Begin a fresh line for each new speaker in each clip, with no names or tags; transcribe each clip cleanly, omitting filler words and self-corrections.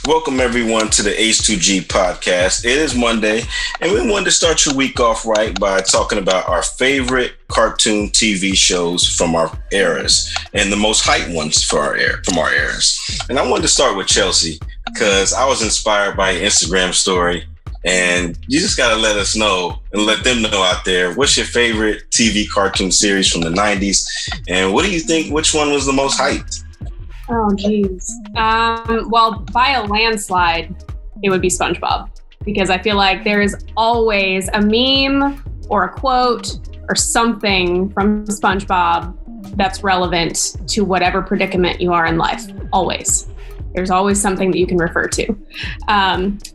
Welcome everyone to the H2G podcast. It is Monday, and we wanted to start your week off right by talking about our favorite cartoon TV shows from our eras and the most hyped ones from our eras. And I wanted to start with Chelsea because I was inspired by an Instagram story, and you just got to let us know and let them know out there, what's your favorite TV cartoon series from the 90s, and what do you think, which one was the most hyped?
Oh, geez. Well, by a landslide, it would be SpongeBob, because I feel like there is always a meme or a quote or something from SpongeBob that's relevant to whatever predicament you are in life. Always. There's always something that you can refer to.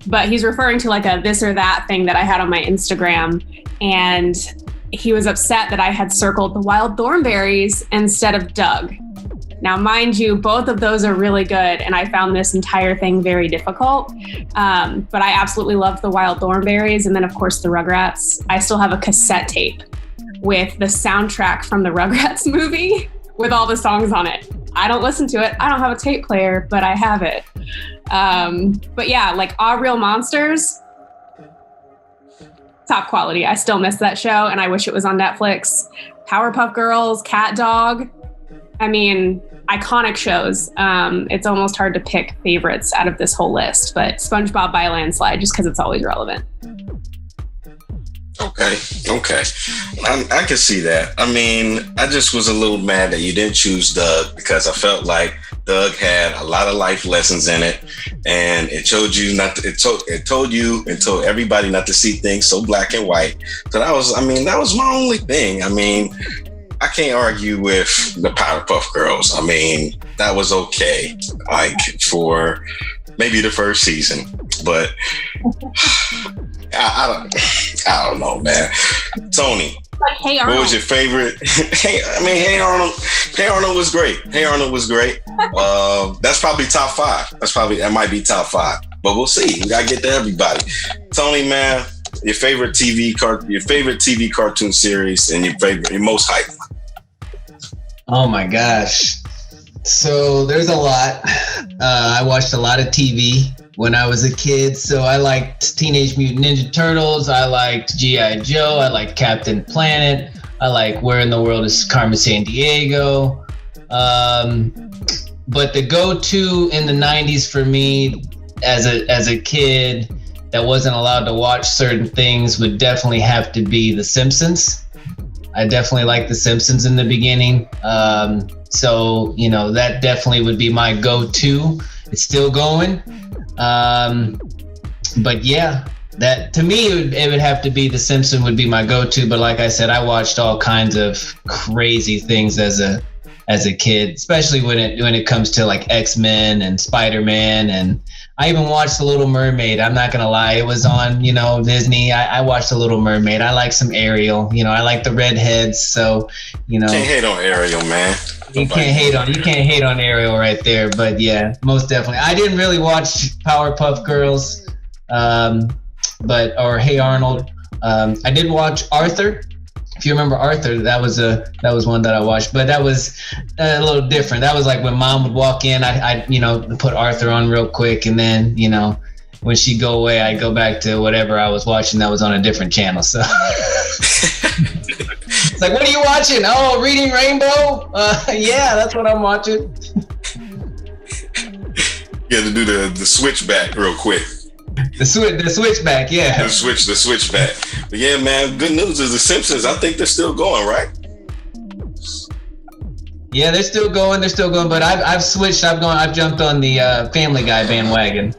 But he's referring to like a this or that thing that I had on my Instagram, and he was upset that I had circled the wild thornberries instead of Doug. Now, mind you, both of those are really good, and I found this entire thing very difficult. But I absolutely loved the wild thornberries, and then, of course, the Rugrats. I still have a cassette tape with the soundtrack from the Rugrats movie with all the songs on it. I don't listen to it. I don't have a tape player, but I have it. But yeah, like All Real Monsters, top quality. I still miss that show, and I wish it was on Netflix. Powerpuff Girls, Cat Dog. I mean, iconic shows. It's almost hard to pick favorites out of this whole list, but SpongeBob by a landslide, just because it's always relevant.
Okay. I can see that. I mean, I just was a little mad that you didn't choose Doug, because I felt like Doug had a lot of life lessons in it, and it showed you it told you and told everybody not to see things so black and white. So that was my only thing. I mean, I can't argue with the Powerpuff Girls. I mean, that was okay, like for maybe the first season, but I don't know, man. Tony,
like Hey Arnold.
What was your favorite? Hey Arnold was great. Hey Arnold was great. That's probably top 5. That might be top 5, but we'll see. We gotta get to everybody. Tony, man, your favorite TV cartoon series and your most hyped.
Oh my gosh. So there's a lot. I watched a lot of TV when I was a kid. So I liked Teenage Mutant Ninja Turtles. I liked G.I. Joe. I liked Captain Planet. I like Where in the World is Carmen Sandiego. But the go-to in the 90s for me as a kid that wasn't allowed to watch certain things would definitely have to be The Simpsons. I definitely liked The Simpsons in the beginning. So, that definitely would be my go-to. It's still going. But yeah, that to me, it would have to be The Simpsons would be my go-to. But like I said, I watched all kinds of crazy things as a kid, especially when it comes to like X-Men and Spider-Man, and I even watched The Little Mermaid. I'm not gonna lie, it was on Disney. I watched The Little Mermaid. I like some Ariel. I like the redheads. So
can't hate on Ariel, man.
You can't hate on Ariel right there. But yeah, most definitely. I didn't really watch Powerpuff Girls, or Hey Arnold. I did watch Arthur. If you remember Arthur, that was one that I watched, but that was a little different. That was like when Mom would walk in, I put Arthur on real quick, and then when she'd go away, I'd go back to whatever I was watching that was on a different channel. So it's like, what are you watching? Oh, Reading Rainbow. Yeah, that's what I'm watching.
You had to do the switchback real quick.
The switchback, yeah.
The switchback. But yeah, man, good news is The Simpsons, I think they're still going, right?
Yeah, they're still going, but I've switched, I've jumped on the Family Guy bandwagon.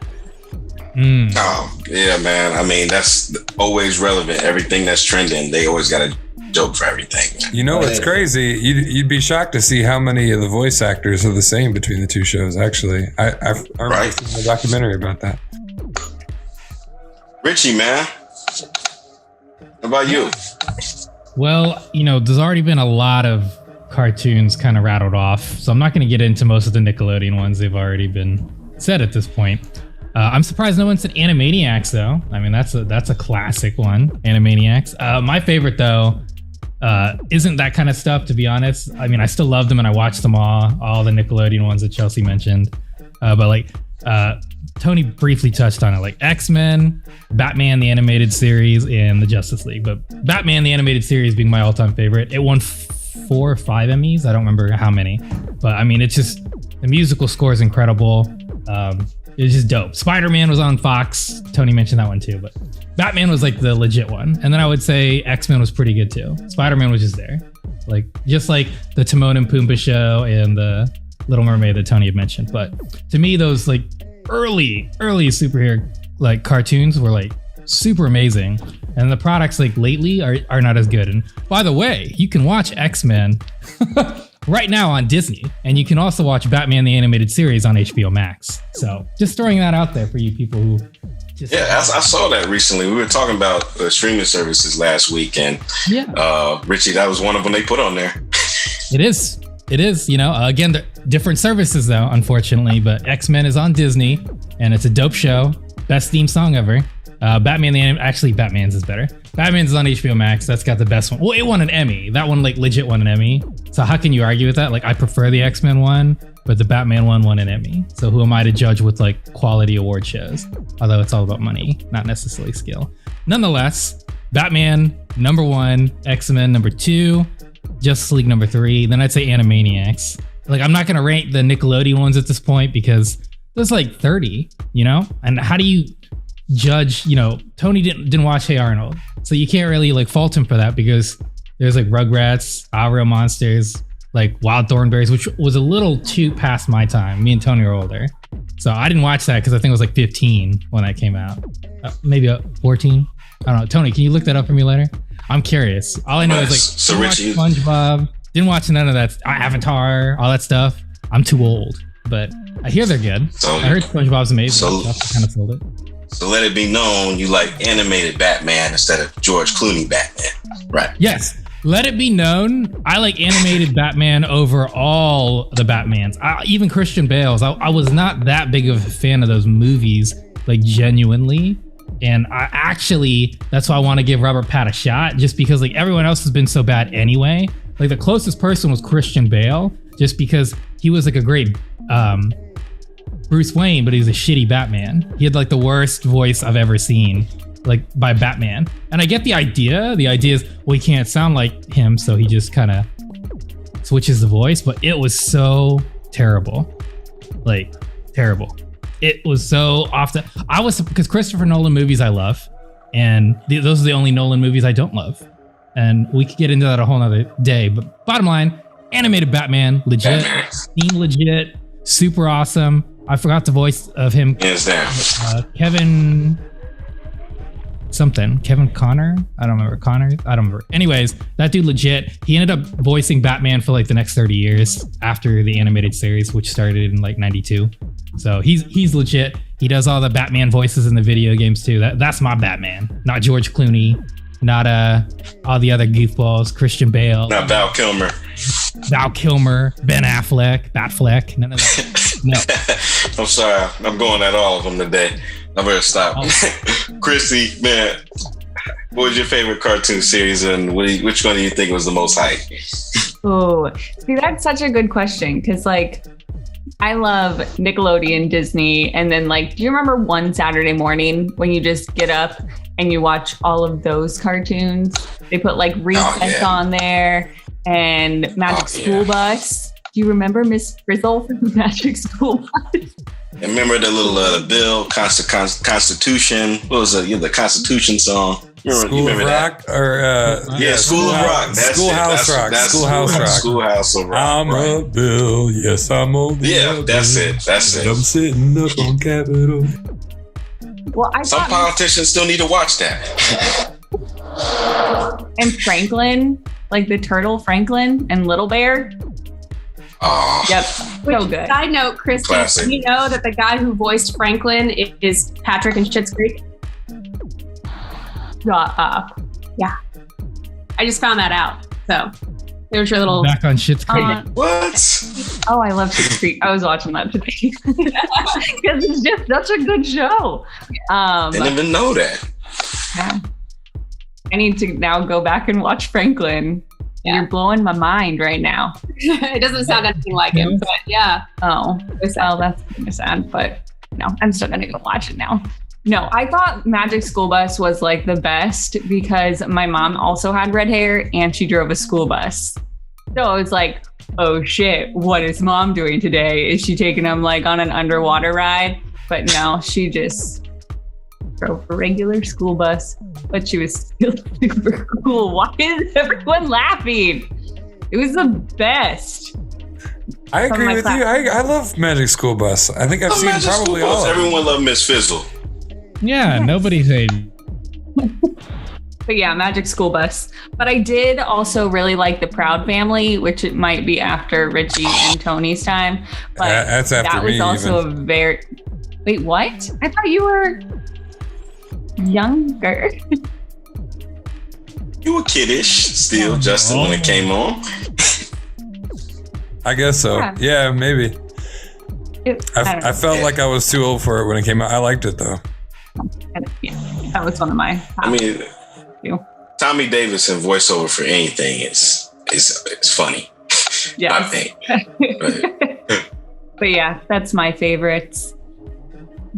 Oh, yeah, man. I mean, that's always relevant. Everything that's trending, they always got a joke for everything.
It's crazy. You'd be shocked to see how many of the voice actors are the same between the two shows, actually. I remember seeing a documentary about that.
Richie, man, how about you?
Well, there's already been a lot of cartoons kind of rattled off, so I'm not going to get into most of the Nickelodeon ones. They've already been said at this point. I'm surprised no one said Animaniacs, though. I mean, that's a classic one, Animaniacs. My favorite, though, isn't that kind of stuff, to be honest. I mean, I still love them and I watched them all the Nickelodeon ones that Chelsea mentioned. But like Tony briefly touched on it, like X-Men, Batman the Animated Series, and the Justice League. But Batman the Animated Series being my all-time favorite. It won 4 or 5 Emmys. I don't remember how many. But I mean, it's just, the musical score is incredible. It's just dope. Spider-Man was on Fox. Tony mentioned that one too. But Batman was like the legit one. And then I would say X-Men was pretty good too. Spider-Man was just there. Like, just like the Timon and Pumbaa show and the Little Mermaid that Tony had mentioned. But to me, those like early superhero like cartoons were like super amazing, and the products like lately are not as good. And by the way, you can watch X-Men right now on Disney, and you can also watch Batman the Animated Series on HBO Max. So just throwing that out there for you people who just
I saw that recently. We were talking about streaming services last week, and Richie, that was one of them they put on there.
It is, you know, again, they're different services though, unfortunately, but X-Men is on Disney, and it's a dope show. Best theme song ever. Batman's is better. Batman's is on HBO Max. That's got the best one. Well, it won an Emmy. That one like legit won an Emmy. So how can you argue with that? Like, I prefer the X-Men one, but the Batman one won an Emmy. So who am I to judge with like quality award shows? Although it's all about money, not necessarily skill. Nonetheless, Batman number 1, X-Men number 2, Justice League number 3. Then I'd say Animaniacs. Like, I'm not gonna rank the Nickelodeon ones at this point because there's like 30, you know? And how do you judge, you know, Tony didn't watch Hey Arnold, so you can't really like fault him for that because there's like Rugrats, Our Real Monsters, like Wild Thornberrys, which was a little too past my time. Me and Tony are older, so I didn't watch that because I think it was like 15 when that came out, maybe 14. I don't know. Tony, can you look that up for me later? I'm curious. All I know is like,
so Richie,
SpongeBob, didn't watch none of that, Avatar, all that stuff. I'm too old, but I hear they're good. So, I heard SpongeBob's amazing. So I kind of sold it.
So let it be known you like animated Batman instead of George Clooney Batman, right?
Yes. Let it be known I like animated Batman over all the Batmans. Even Christian Bale's. I was not that big of a fan of those movies, like genuinely. And I actually, that's why I want to give Robert Pat a shot, just because like everyone else has been so bad anyway. Like the closest person was Christian Bale, just because he was like a great Bruce Wayne, but he was a shitty Batman. He had like the worst voice I've ever seen, like by Batman. And I get the idea. The idea is, well, he can't sound like him, so he just kind of switches the voice. But it was so terrible, like terrible. It was so often. Because Christopher Nolan movies I love, and those are the only Nolan movies I don't love. And we could get into that a whole nother day. But bottom line, animated Batman, legit, scene legit, super awesome. I forgot the voice of him.
Hands down.
Kevin Connor? I don't remember. Connor? I don't remember. Anyways, that dude legit. He ended up voicing Batman for like the next 30 years after the animated series, which started in like 92. So he's legit. He does all the Batman voices in the video games too. That's my Batman. Not George Clooney. Not all the other goofballs. Christian Bale.
Not Val Kilmer.
Ben Affleck. Batfleck. None of that. No.
I'm sorry. I'm going at all of them today. I better stop. Christy, man, what was your favorite cartoon series, and which one do you think was the most hype?
Oh, see, that's such a good question, because like I love Nickelodeon, Disney, and then like, do you remember one Saturday morning when you just get up and you watch all of those cartoons? They put like Recess on there and Magic School Bus. Do you remember Miss Frizzle from the Magic School Bus?
I remember the little Bill Constitution. What was the Constitution song?
School of Rock, or
School of Rock.
Schoolhouse Rock.
Schoolhouse of Rock.
I'm a Bill. Yes, I'm a Bill.
Yeah, that's it.
I'm sitting up on Capitol.
Well,
some politicians still need to watch that.
And Franklin, like the turtle Franklin and Little Bear.
Oh.
Yep. So good.
Side note, Christy,
classic.
Do you know that the guy who voiced Franklin is Patrick in Schitt's Creek?
Shut up.
Yeah. I just found that out. So there's your little
back on Schitt's Creek.
What?
Oh, I love Schitt's Creek. I was watching that today because it's just such a good show.
Didn't even know that.
Yeah. I need to now go back and watch Franklin. Yeah. You're blowing my mind right now.
It doesn't sound anything like him, but yeah.
Oh, well, that's kind of sad, but No, I'm still gonna go watch it now. No, I thought Magic School Bus was like the best because my mom also had red hair and she drove a school bus. So I was like, oh shit, what is mom doing today? Is she taking them like on an underwater ride? But no, she just drove a regular school bus, but she was still super cool. Why is everyone laughing? It was the best.
I agree with you. I love Magic School Bus. I think I've seen
Magic
probably
School Bus.
all.
Everyone loved Miss Fizzle.
Yeah, nobody's a.
But yeah, Magic School Bus. But I did also really like the Proud Family, which it might be after Richie and Tony's time. But
That's after
that was
me,
also
even.
a very. Wait, what? I thought you were younger.
You were kiddish still, Justin, when it came on.
I guess so. Yeah, maybe. I felt like I was too old for it when it came out. I liked it though.
Yeah, that was one of my.
I mean, Tommy Davidson voiceover for anything is funny.
Yeah,
I think.
But yeah, that's my favorites.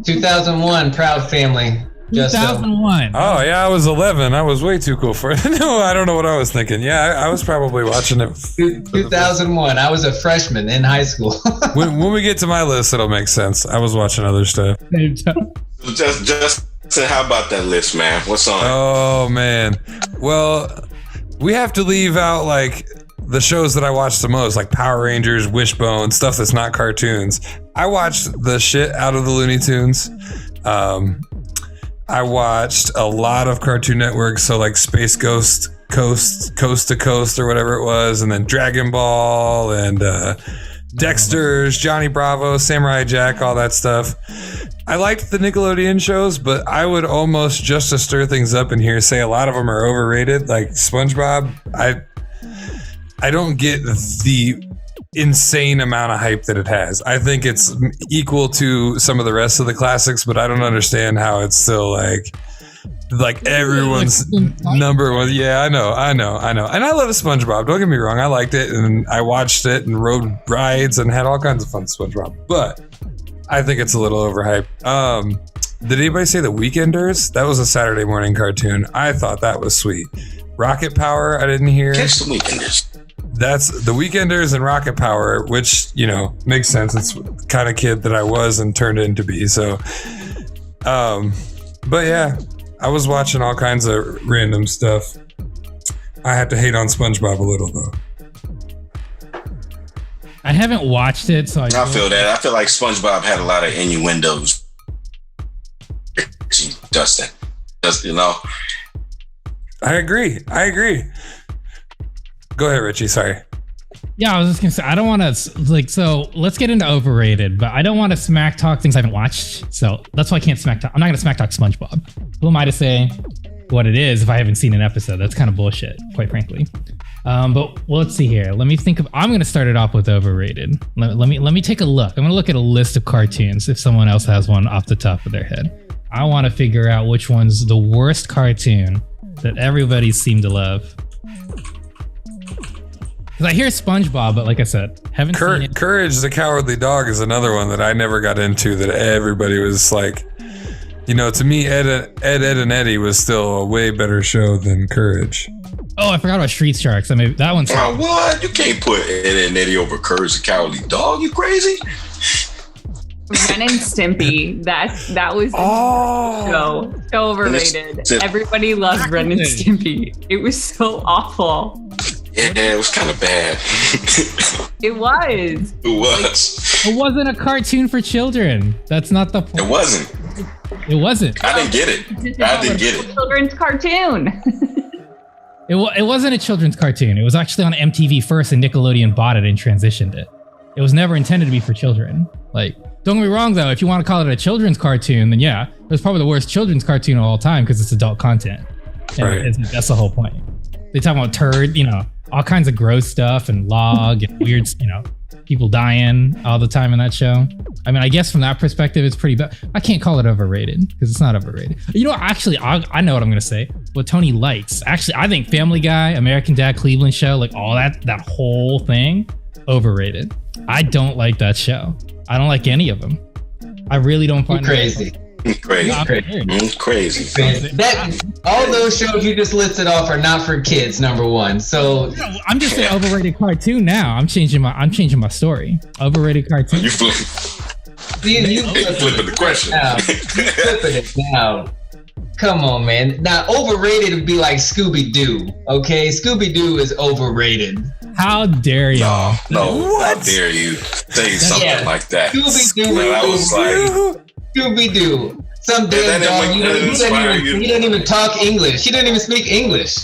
2001, Proud Family. Justo.
2001.
Oh yeah, I was 11. I was way too cool for it. No, I don't know what I was thinking. Yeah, I was probably watching it.
2001. I was a freshman in high school.
When we get to my list, it'll make sense. I was watching other stuff.
Just how about that list, man? What's on?
Oh man. Well, we have to leave out like the shows that I watched the most, like Power Rangers, Wishbone, stuff that's not cartoons. I watched the shit out of the Looney Tunes. I watched a lot of Cartoon Network, so like Space Ghost, Coast to Coast, or whatever it was, and then Dragon Ball and Dexter's, Johnny Bravo, Samurai Jack, all that stuff. I liked the Nickelodeon shows, but I would almost, just to stir things up in here, say a lot of them are overrated. Like SpongeBob, I don't get the insane amount of hype that it has. I think it's equal to some of the rest of the classics, but I don't understand how it's still like everyone's number one. Yeah, I know. And I love SpongeBob. Don't get me wrong. I liked it and I watched it and rode rides and had all kinds of fun with SpongeBob, but I think it's a little overhyped. Did anybody say The Weekenders? That was a Saturday morning cartoon. I thought that was sweet. Rocket Power, I didn't hear.
Catch The Weekenders.
That's The Weekenders and Rocket Power, which, makes sense. It's the kind of kid that I was and turned into be. So, but yeah, I was watching all kinds of random stuff. I have to hate on SpongeBob a little though.
I haven't watched it, so I
feel that. I feel like SpongeBob had a lot of innuendos. Justin,
I agree. Go ahead, Richie. Sorry.
Yeah, I was just gonna say I don't want to so let's get into overrated, but I don't want to smack talk things I haven't watched. So that's why I can't smack talk. I'm not gonna smack talk SpongeBob. Who am I to say what it is if I haven't seen an episode? That's kind of bullshit, quite frankly. But let's see here. Let me think of. I'm gonna start it off with overrated. Let me take a look. I'm gonna look at a list of cartoons. If someone else has one off the top of their head, I want to figure out which one's the worst cartoon that everybody seemed to love. Because I hear SpongeBob, but like I said, haven't seen it.
Courage the Cowardly Dog is another one that I never got into that everybody was like, to me, Ed, and Eddie was still a way better show than Courage.
Oh, I forgot about Street Sharks. I mean, that one's...
what? You can't put Ed and Eddie over Courage the Cowardly Dog. You crazy?
Ren and Stimpy. That was so overrated. Everybody loved Ren and Stimpy. It was so awful.
Yeah, it was kind of bad.
It was.
It wasn't a cartoon for children. That's not the point.
It wasn't.
It wasn't.
I didn't get it. I didn't get it.
Children's cartoon.
It wasn't a children's cartoon. It was actually on MTV first, and Nickelodeon bought it and transitioned it. It was never intended to be for children. Like, don't get me wrong though. If you want to call it a children's cartoon, then yeah, it was probably the worst children's cartoon of all time because it's adult content. And
Right.
That's the whole point. They talk about turd, all kinds of gross stuff and log and weird, people dying all the time in that show. I mean, I guess from that perspective, it's pretty bad. I can't call it overrated because it's not overrated. Actually, I know what I'm going to say. What Tony likes. Actually, I think Family Guy, American Dad, Cleveland Show, like all that whole thing, overrated. I don't like that show. I don't like any of them. I really don't find
crazy.
Crazy.
Crazy. That all those shows you just listed off are not for kids. Number one. So
I'm just saying overrated cartoon now. I'm changing my story. Overrated cartoon.
You flipping the question.
You flipping it now. Come on, man. Now overrated would be like Scooby-Doo. Okay, Scooby-Doo is overrated.
How dare y'all?
No. What? How dare you say something like that?
Scooby-Doo.
I was like.
Scooby-Doo. Some damn dog. He doesn't even talk English. He doesn't even speak English.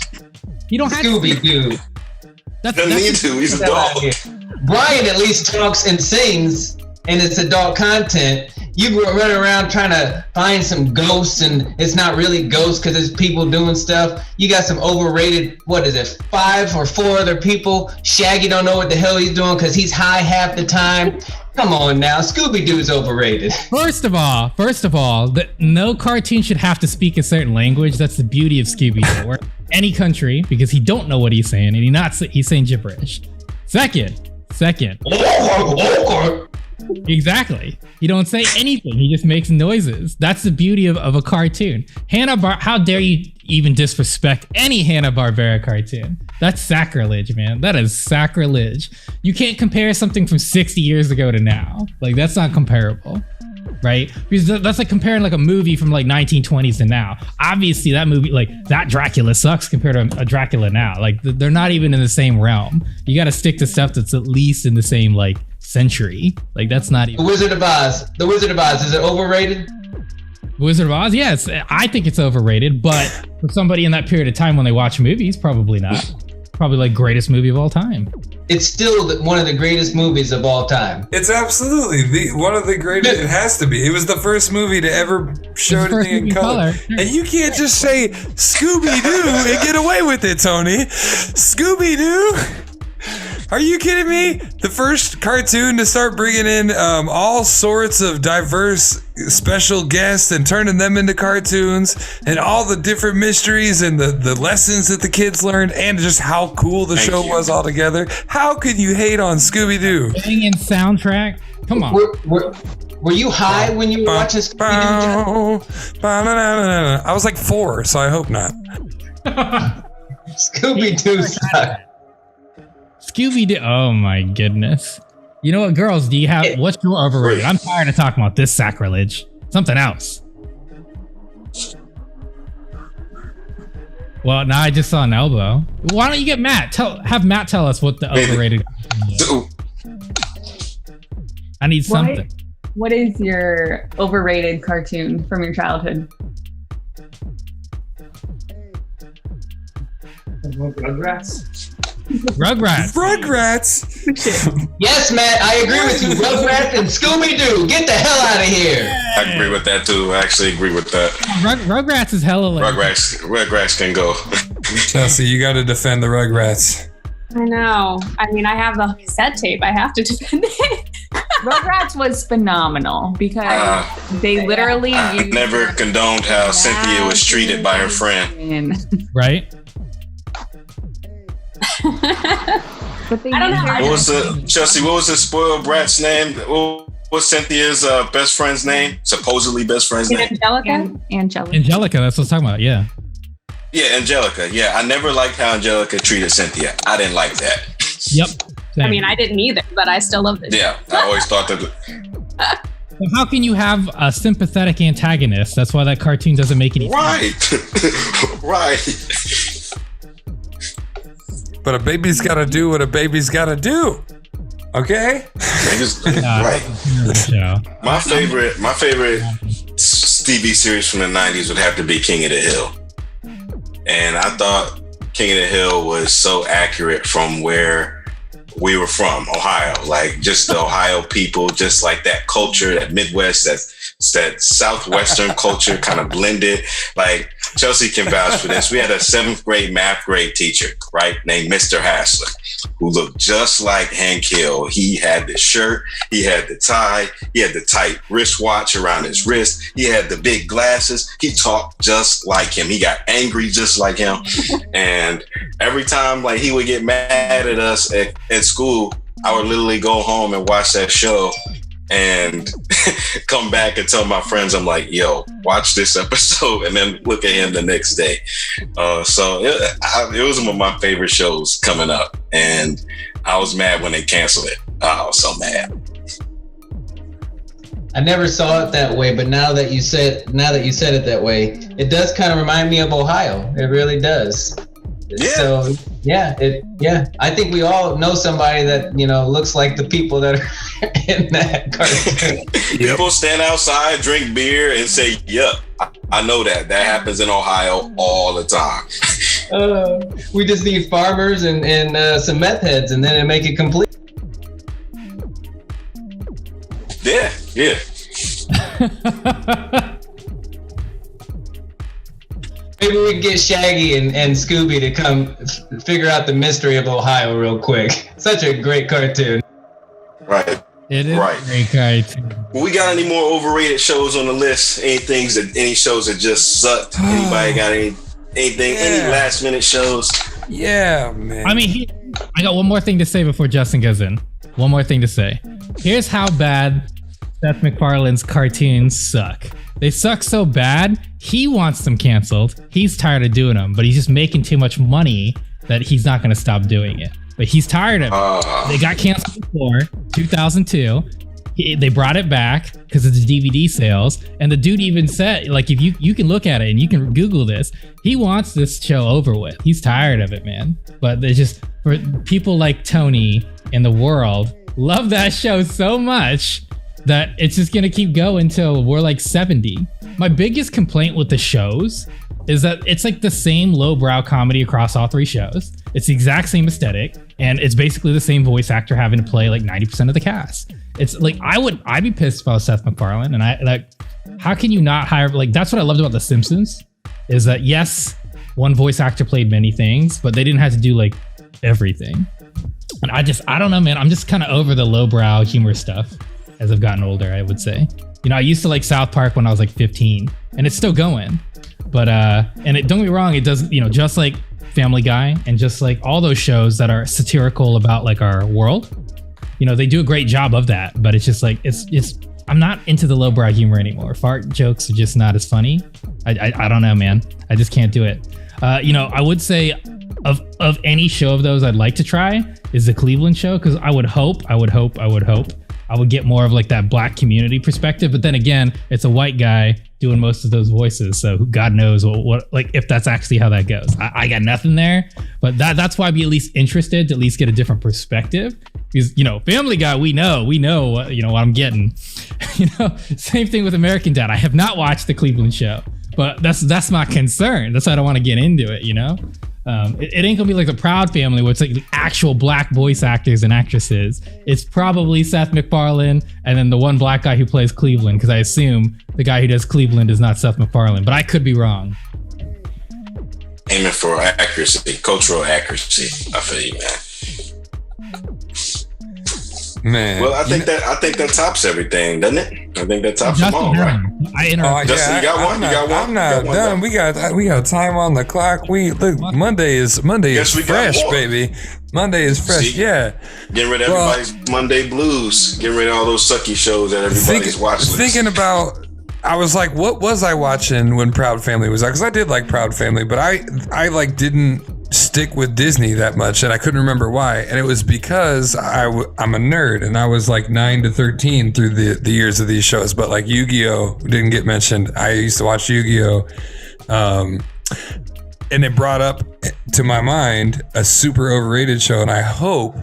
You don't have
Scooby-Doo.
Doesn't need to. He's a dog.
Brian at least talks and sings, and it's adult content. You run around trying to find some ghosts, and it's not really ghosts because it's people doing stuff. You got some overrated, 5 or 4 other people. Shaggy don't know what the hell he's doing because he's high half the time. Come on now, Scooby-Doo's overrated. First of all, no cartoon should have to speak a certain language. That's the beauty of Scooby-Doo. Or any country, because he don't know what he's saying, and he's saying gibberish. Second. Exactly. He don't say anything. He just makes noises. That's the beauty of a cartoon. How dare you even disrespect any Hanna-Barbera cartoon? That's sacrilege, man. That is sacrilege. You can't compare something from 60 years ago to now. Like, that's not comparable, right? Because that's like comparing like a movie from like 1920s to now. Obviously, that movie, like that Dracula sucks compared to a Dracula now. Like, they're not even in the same realm. You got to stick to stuff that's at least in the same like century. Like, that's not even. The Wizard of Oz, is it overrated? Wizard of Oz, yes. I think it's overrated, but for somebody in that period of time when they watch movies, probably not. Probably like greatest movie of all time. It's still one of the greatest movies of all time.
It's absolutely one of the greatest. It has to be. It was the first movie to ever show anything in color. And you can't just say Scooby-Doo and get away with it, Tony. Scooby-Doo? Are you kidding me? The first cartoon to start bringing in all sorts of diverse special guests and turning them into cartoons, and all the different mysteries and the lessons that the kids learned, and just how cool the show was altogether. How could you hate on Scooby-Doo?
Singing soundtrack? Come on.
Were you high when you were watching Scooby-Doo?
I was like 4, so I hope not.
Scooby-Doo sucked.
Scooby-Doo. Oh my goodness. You know what, girls? What's your overrated? I'm tired of talking about this sacrilege. Something else. Well, now I just saw an elbow. Why don't you get Matt? Have Matt tell us what the overrated is. I need something.
What is your overrated cartoon from your childhood?
Rugrats.
Yes, Matt, I agree with you. Rugrats and Scooby-Doo. Get the hell out of here.
I agree with that too. I actually agree with that.
Rugrats is hella lame.
Rugrats can go.
Chelsea, you got to defend the Rugrats.
I know. I mean, I have the cassette tape. I have to defend it.
Rugrats was phenomenal because they literally
never condoned how Cynthia was treated by her friend.
Right?
But I don't know.
Chelsea, what was the spoiled brat's name? What was Cynthia's best friend's name? Supposedly best friend's name?
Angelica,
that's what I'm talking about, yeah.
Yeah, Angelica. Yeah, I never liked how Angelica treated Cynthia. I didn't like that.
Yep. Same.
I mean, I didn't either, but I still loved it.
Yeah, I always thought that.
How can you have a sympathetic antagonist? That's why that cartoon doesn't make any
sense. Right.
But a baby's got to do what a baby's got to do. Okay?
Right. My favorite TV series from the 90s would have to be King of the Hill. And I thought King of the Hill was so accurate from where we were from, Ohio. Like, just the Ohio people, just like that culture, that Midwest, that Southwestern culture kind of blended. Like, Chelsea can vouch for this. We had a 7th grade math grade teacher, right, named Mr. Hassler, who looked just like Hank Hill. He had the shirt, he had the tie, he had the tight wristwatch around his wrist, he had the big glasses, he talked just like him, he got angry just like him. And every time like he would get mad at us at school, I would literally go home and watch that show and come back and tell my friends, I'm like, yo, watch this episode, and then look at him the next day. So it was one of my favorite shows coming up, and I was mad when they canceled it. I was so mad.
I never saw it that way, but now that you said it that way, it does kind of remind me of Ohio. It really does.
Yeah.
So I think we all know somebody that, looks like the people that are in that cartoon.
People stand outside, drink beer, and say, "Yup, I know that happens in Ohio all the time."
We just need farmers and some meth heads, and then it make it complete.
Yeah.
Maybe we can get Shaggy and Scooby to come figure out the mystery of Ohio real quick. Such a great cartoon.
Right.
It is a great cartoon.
We got any more overrated shows on the list? Any shows that just sucked? Anybody got anything? Any last minute shows?
Yeah, man.
I mean, I got one more thing to say before Justin goes in. One more thing to say. Here's how bad Seth MacFarlane's cartoons suck. They suck so bad, he wants them canceled. He's tired of doing them, but he's just making too much money that he's not going to stop doing it. But he's tired of it. They got canceled before, 2002. They brought it back because of the DVD sales. And the dude even said, like, if you can look at it and you can Google this, he wants this show over with. He's tired of it, man. But they just, for people like Tony in the world, love that show so much that it's just gonna keep going until we're like 70. My biggest complaint with the shows is that it's like the same lowbrow comedy across all three shows. It's the exact same aesthetic, and it's basically the same voice actor having to play like 90% of the cast. It's like I'd be pissed if I was Seth MacFarlane, and how can you not hire, like, that's what I loved about The Simpsons, is that yes, one voice actor played many things, but they didn't have to do like everything. And I don't know, man. I'm just kind of over the lowbrow humor stuff as I've gotten older, I would say. I used to like South Park when I was like 15, and it's still going. But don't get me wrong, it does, just like Family Guy and just like all those shows that are satirical about like our world, they do a great job of that. But it's just like it's I'm not into the lowbrow humor anymore. Fart jokes are just not as funny. I don't know, man. I just can't do it. I would say of any show of those I'd like to try is the Cleveland show, because I would hope I would get more of like that black community perspective. But then again, it's a white guy doing most of those voices, so God knows what like if that's actually how that goes. I got nothing there, but that's why I'd be at least interested to at least get a different perspective. Because Family Guy, we know what I'm getting. Same thing with American Dad. I have not watched the Cleveland show, but that's my concern. That's why I don't want to get into it. It ain't gonna be like the Proud Family where it's like the actual black voice actors and actresses. It's probably Seth MacFarlane and then the one black guy who plays Cleveland, because I assume the guy who does Cleveland is not Seth MacFarlane, but I could be wrong.
Aiming for accuracy, cultural accuracy. I feel you, man. Well, I think that tops everything, doesn't it? I think that tops them all, right? Justin, you got one.
I'm not done. We got time on the clock. Monday is fresh, baby. Monday is fresh.
See?
Yeah.
Getting rid of everybody's Monday blues. Getting rid of all those sucky shows that everybody's watching.
Thinking about, I was like, what was I watching when Proud Family was out? Because I did like Proud Family, but I like didn't stick with Disney that much, and I couldn't remember why. And it was because I'm a nerd, and I was like 9 to 13 through the years of these shows. But like Yu-Gi-Oh didn't get mentioned. I used to watch Yu-Gi-Oh, and it brought up to my mind a super overrated show. And I hope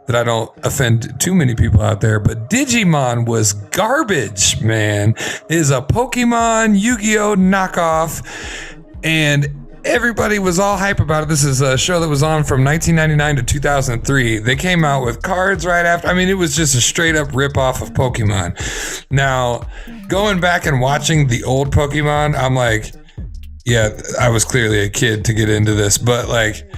that I don't offend too many people out there, but Digimon was garbage, man. It is a Pokemon Yu-Gi-Oh knockoff, and everybody was all hype about it. This is a show that was on from 1999 to 2003. They came out with cards right after. I mean, it was just a straight up rip off of Pokemon. Now, going back and watching the old Pokemon, I'm like, yeah, I was clearly a kid to get into this, but like,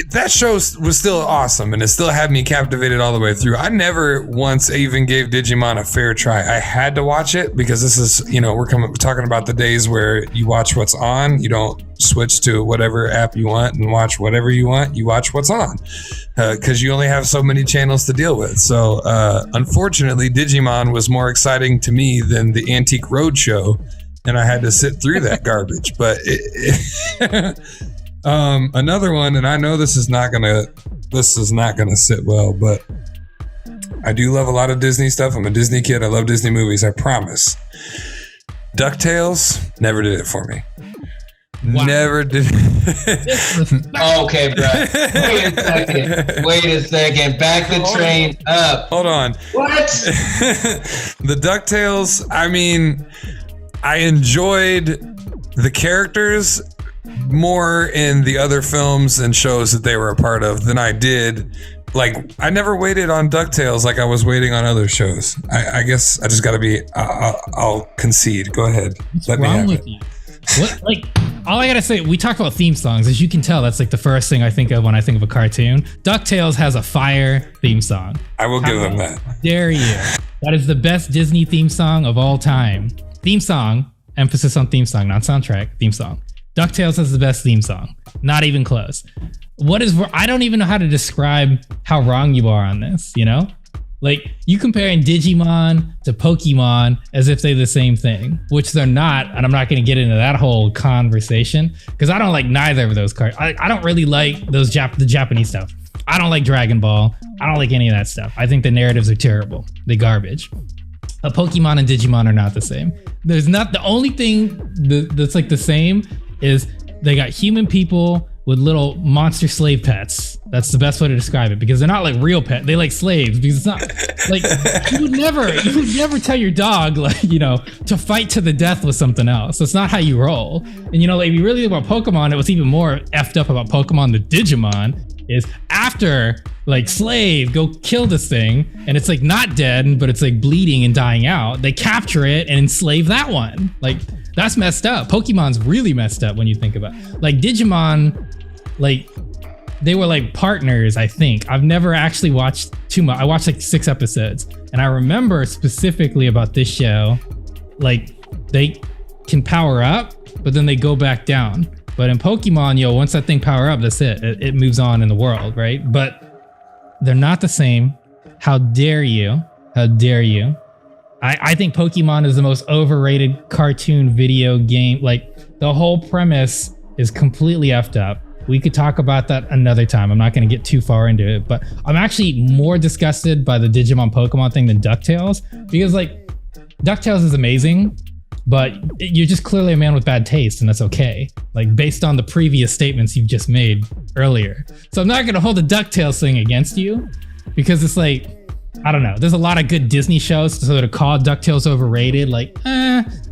that show was still awesome, and it still had me captivated all the way through. I never once even gave Digimon a fair try. I had to watch it because this is, we're talking about the days where you watch what's on. You don't switch to whatever app you want and watch whatever you want. You watch what's on because you only have so many channels to deal with. So unfortunately, Digimon was more exciting to me than the Antique Roadshow, and I had to sit through that garbage. But another one, and I know this is not gonna sit well, but I do love a lot of Disney stuff. I'm a Disney kid. I love Disney movies. I promise. DuckTales never did it for me. Wow. Never did.
Okay, bro. Wait a second. Back the train up.
Hold on.
What?
The DuckTales. I mean, I enjoyed the characters more in the other films and shows that they were a part of than I did. Like, I never waited on DuckTales like I was waiting on other shows. I guess I just got to be. I'll concede. Go ahead.
What's wrong with you? What, like, all I gotta say, we talked about theme songs. As you can tell, that's like the first thing I think of when I think of a cartoon. DuckTales has a fire theme song.
I will give them that.
Dare you? That is the best Disney theme song of all time. Theme song, emphasis on theme song, not soundtrack, theme song. DuckTales has the best theme song. Not even close. I don't even know how to describe how wrong you are on this, Like, you comparing Digimon to Pokemon as if they're the same thing, which they're not, and I'm not going to get into that whole conversation, because I don't like neither of those cards. I don't really like the Japanese stuff. I don't like Dragon Ball. I don't like any of that stuff. I think the narratives are terrible. They're garbage. Pokemon and Digimon are not the same. There's not, the only thing that's like the same is they got human people with little monster slave pets. That's the best way to describe it, because they're not like real pets. They like slaves, because it's not like you would never tell your dog, like, to fight to the death with something else. That's not how you roll. And like, if you really think about Pokemon, it was even more effed up about Pokemon than Digimon. Is after like slave, go kill this thing, and it's like not dead, but it's like bleeding and dying out. They capture it and enslave that one. Like, that's messed up. Pokemon's really messed up when you think about it. Like Digimon, like they were like partners, I think. I've never actually watched too much. I watched like 6 episodes, and I remember specifically about this show, like they can power up, but then they go back down. But in Pokemon, once that thing power up, that's it. It moves on in the world, right? But they're not the same. How dare you? How dare you? I think Pokemon is the most overrated cartoon video game. Like, the whole premise is completely effed up. We could talk about that another time. I'm not going to get too far into it, but I'm actually more disgusted by the Digimon Pokemon thing than DuckTales, because like DuckTales is amazing, but you're just clearly a man with bad taste, and that's okay. Like, based on the previous statements you've just made earlier. So I'm not going to hold the DuckTales thing against you, because it's like, I don't know. There's a lot of good Disney shows, so to call DuckTales overrated, like,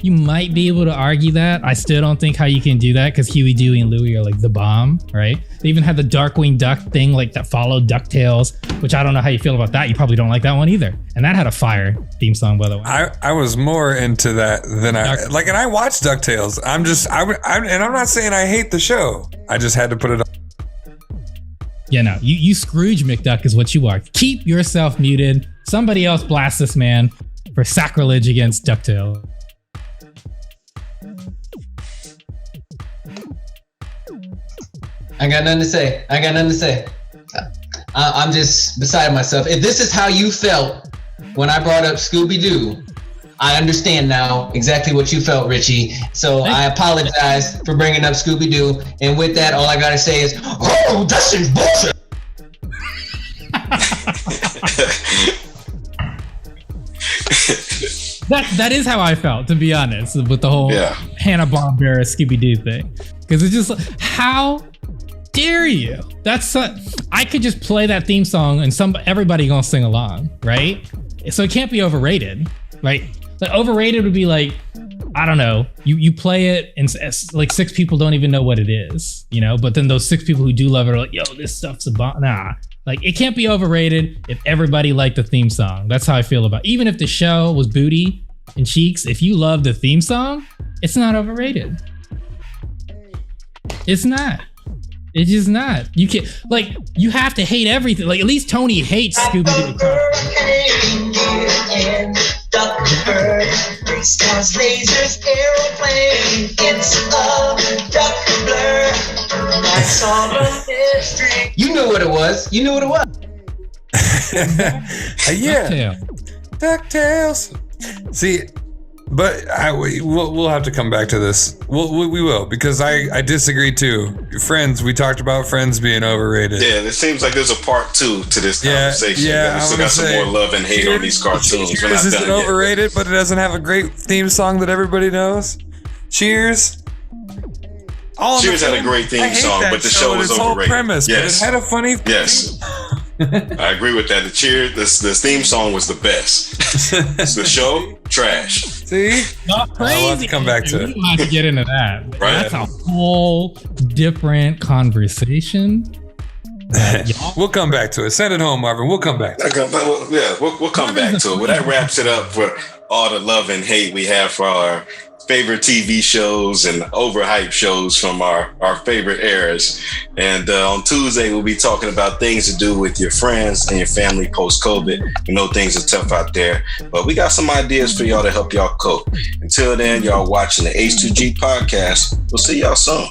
you might be able to argue that. I still don't think how you can do that, because Huey, Dewey, and Louie are like the bomb, right? They even had the Darkwing Duck thing, like that followed DuckTales, which I don't know how you feel about that. You probably don't like that one either. And that had a fire theme song, by the way.
I was more into that than and I watched DuckTales. And I'm not saying I hate the show. I just had to put it on.
Yeah, no, you Scrooge McDuck is what you are. Keep yourself muted. Somebody else blast this man for sacrilege against DuckTales.
I got nothing to say. I'm just beside myself. If this is how you felt when I brought up Scooby-Doo, I understand now exactly what you felt, Richie. So I apologize for bringing up Scooby-Doo. And with that, all I gotta say is, oh, this is bullshit.
That is how I felt, to be honest, with the whole Hanna-Barbera Scooby-Doo thing. Because it's just like, how dare you? I could just play that theme song and everybody gonna sing along, right? So it can't be overrated, right? Like, overrated would be like, I don't know, you play it and like 6 people don't even know what it is, but then those 6 people who do love it are like, yo, this stuff's a bomb. Nah, like, it can't be overrated if everybody liked the theme song. That's how I feel about it. Even if the show was booty and cheeks, if you love the theme song, it's not overrated. It's not. It's just not. You can't, like, you have to hate everything. Like, at least Tony hates Scooby-Doo.
Stars, lasers, aeroplane. It's a duck blur. That's all a mystery.
You knew what it was.
Yeah. DuckTales. See, but we'll have to come back to this. We will, because I disagree too. Friends, we talked about Friends being overrated.
Yeah, it seems like there's a part 2 to this conversation.
Yeah,
we still got some more love and hate on these cartoons.
Cheers isn't overrated, but it doesn't have a great theme song that everybody knows. Cheers.
Cheers had a great theme song, but the show was overrated.
Whole premise,
yes.
But it had a funny.
Yes. I agree with that. The theme song was the best. The show, trash.
See?
Not crazy.
I'll have to come back to it.
We don't have to get into that.
Right.
That's a whole different conversation.
We'll come back to it. Send it home, Marvin. We'll come back to it.
We'll come back to it. Well, that wraps it up for all the love and hate we have for our favorite TV shows and overhyped shows from our favorite eras. And on Tuesday, we'll be talking about things to do with your friends and your family post-COVID. We know things are tough out there, but we got some ideas for y'all to help y'all cope. Until then, y'all watching the H2G podcast. We'll see y'all soon.